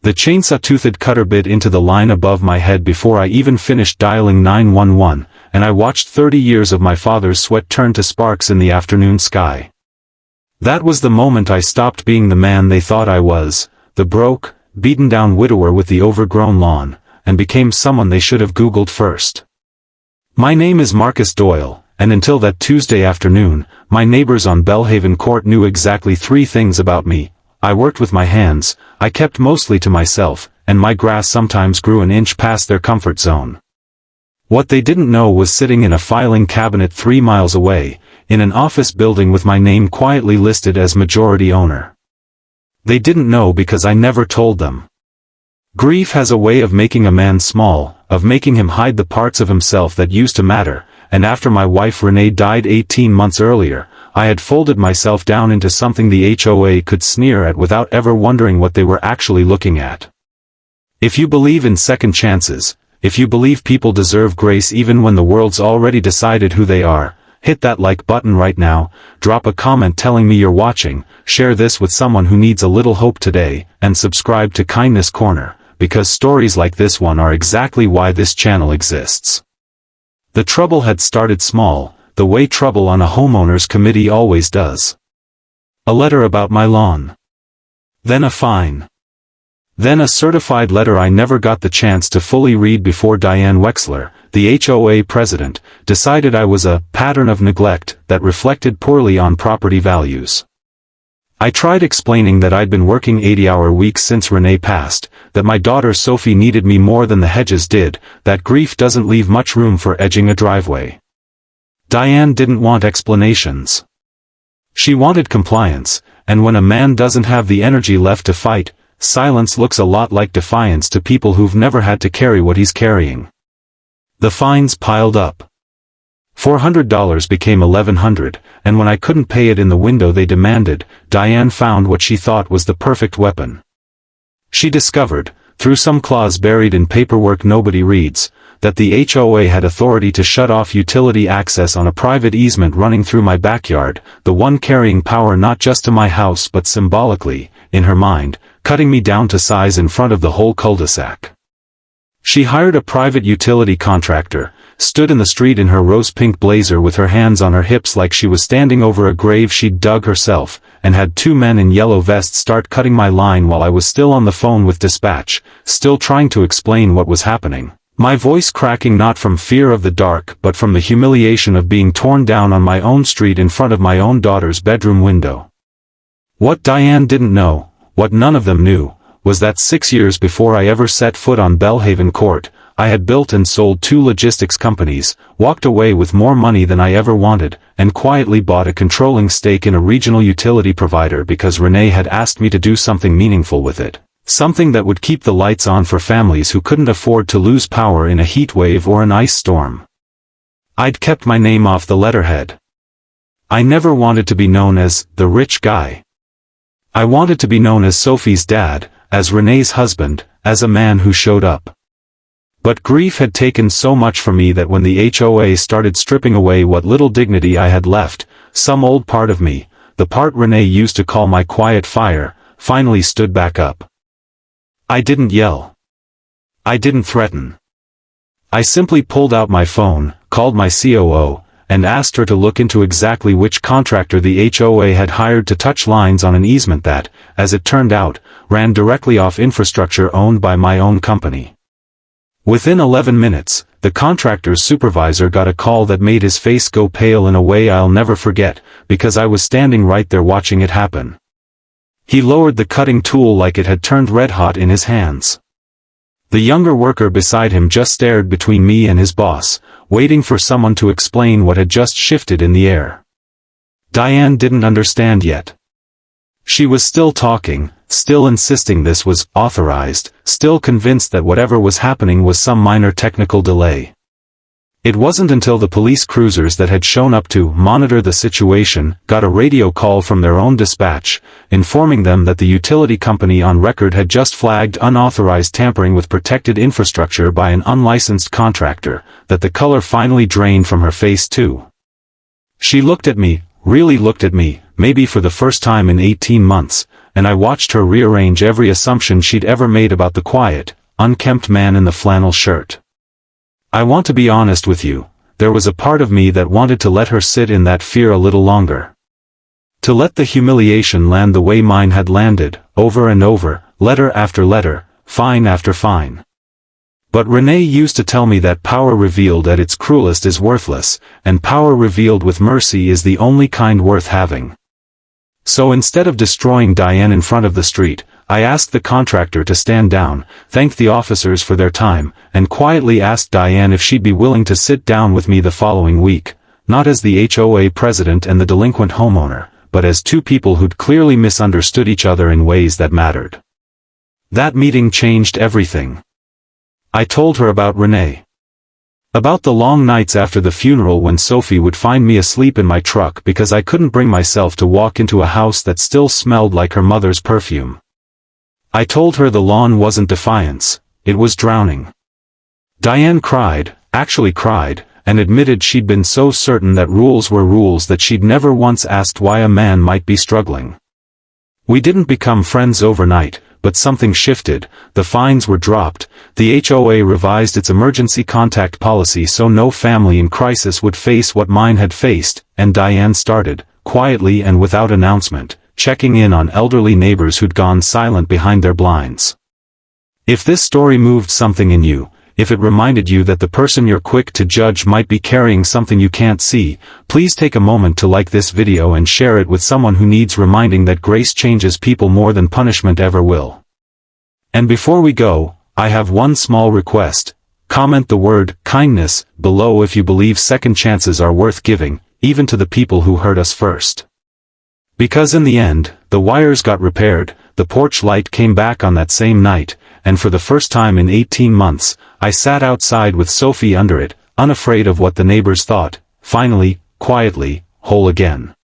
The chainsaw-toothed cutter bit into the line above my head before I even finished dialing 911, and I watched 30 years of my father's sweat turn to sparks in the afternoon sky. That was the moment I stopped being the man they thought I was, the broke, beaten-down widower with the overgrown lawn, and became someone they should have Googled first. My name is Marcus Doyle, and until that Tuesday afternoon, my neighbors on Belhaven Court knew exactly 3 things about me. I worked with my hands, I kept mostly to myself, and my grass sometimes grew an inch past their comfort zone. What they didn't know was sitting in a filing cabinet 3 miles away, in an office building with my name quietly listed as majority owner. They didn't know because I never told them. Grief has a way of making a man small, of making him hide the parts of himself that used to matter, and after my wife Renee died 18 months earlier, I had folded myself down into something the HOA could sneer at without ever wondering what they were actually looking at. If you believe in second chances, if you believe people deserve grace even when the world's already decided who they are, hit that like button right now, drop a comment telling me you're watching, share this with someone who needs a little hope today, and subscribe to Kindness Corner, because stories like this one are exactly why this channel exists. The trouble had started small, the way trouble on a homeowners committee always does. A letter about my lawn. Then a fine. Then a certified letter I never got the chance to fully read before Diane Wexler, the HOA president, decided I was a pattern of neglect that reflected poorly on property values. I tried explaining that I'd been working 80-hour weeks since Renee passed, that my daughter Sophie needed me more than the hedges did, that grief doesn't leave much room for edging a driveway. Diane didn't want explanations. She wanted compliance, and when a man doesn't have the energy left to fight, silence looks a lot like defiance to people who've never had to carry what he's carrying. The fines piled up. $400 became $1,100, and when I couldn't pay it in the window they demanded, Diane found what she thought was the perfect weapon. She discovered, through some clause buried in paperwork nobody reads, that the HOA had authority to shut off utility access on a private easement running through my backyard, the one carrying power not just to my house but symbolically, in her mind, cutting me down to size in front of the whole cul-de-sac. She hired a private utility contractor, stood in the street in her rose-pink blazer with her hands on her hips like she was standing over a grave she'd dug herself, and had 2 men in yellow vests start cutting my line while I was still on the phone with dispatch, still trying to explain what was happening. My voice cracking not from fear of the dark but from the humiliation of being torn down on my own street in front of my own daughter's bedroom window. What Diane didn't know, what none of them knew, was that 6 years before I ever set foot on Belhaven Court, I had built and sold 2 logistics companies, walked away with more money than I ever wanted, and quietly bought a controlling stake in a regional utility provider because Renee had asked me to do something meaningful with it. Something that would keep the lights on for families who couldn't afford to lose power in a heat wave or an ice storm. I'd kept my name off the letterhead. I never wanted to be known as the rich guy. I wanted to be known as Sophie's dad, as Renee's husband, as a man who showed up. But grief had taken so much from me that when the HOA started stripping away what little dignity I had left, some old part of me, the part Renee used to call my quiet fire, finally stood back up. I didn't yell. I didn't threaten. I simply pulled out my phone, called my COO, and asked her to look into exactly which contractor the HOA had hired to touch lines on an easement that, as it turned out, ran directly off infrastructure owned by my own company. Within 11 minutes, the contractor's supervisor got a call that made his face go pale in a way I'll never forget, because I was standing right there watching it happen. He lowered the cutting tool like it had turned red-hot in his hands. The younger worker beside him just stared between me and his boss, waiting for someone to explain what had just shifted in the air. Diane didn't understand yet. She was still talking, still insisting this was authorized, still convinced that whatever was happening was some minor technical delay. It wasn't until the police cruisers that had shown up to monitor the situation got a radio call from their own dispatch, informing them that the utility company on record had just flagged unauthorized tampering with protected infrastructure by an unlicensed contractor, that the color finally drained from her face too. She looked at me, really looked at me, maybe for the first time in 18 months, and I watched her rearrange every assumption she'd ever made about the quiet, unkempt man in the flannel shirt. I want to be honest with you, there was a part of me that wanted to let her sit in that fear a little longer. To let the humiliation land the way mine had landed, over and over, letter after letter, fine after fine. But Renee used to tell me that power revealed at its cruelest is worthless, and power revealed with mercy is the only kind worth having. So instead of destroying Diane in front of the street, I asked the contractor to stand down, thanked the officers for their time, and quietly asked Diane if she'd be willing to sit down with me the following week, not as the HOA president and the delinquent homeowner, but as two people who'd clearly misunderstood each other in ways that mattered. That meeting changed everything. I told her about Renee. About the long nights after the funeral when Sophie would find me asleep in my truck because I couldn't bring myself to walk into a house that still smelled like her mother's perfume. I told her the lawn wasn't defiance, it was drowning. Diane cried, actually cried, and admitted she'd been so certain that rules were rules that she'd never once asked why a man might be struggling. We didn't become friends overnight, but something shifted, the fines were dropped, the HOA revised its emergency contact policy so no family in crisis would face what mine had faced, and Diane started, quietly and without announcement, checking in on elderly neighbors who'd gone silent behind their blinds. If this story moved something in you, if it reminded you that the person you're quick to judge might be carrying something you can't see, please take a moment to like this video and share it with someone who needs reminding that grace changes people more than punishment ever will. And before we go, I have one small request. Comment the word kindness below if you believe second chances are worth giving, even to the people who hurt us first. Because in the end, the wires got repaired, the porch light came back on that same night, and for the first time in 18 months, I sat outside with Sophie under it, unafraid of what the neighbors thought, finally, quietly, whole again.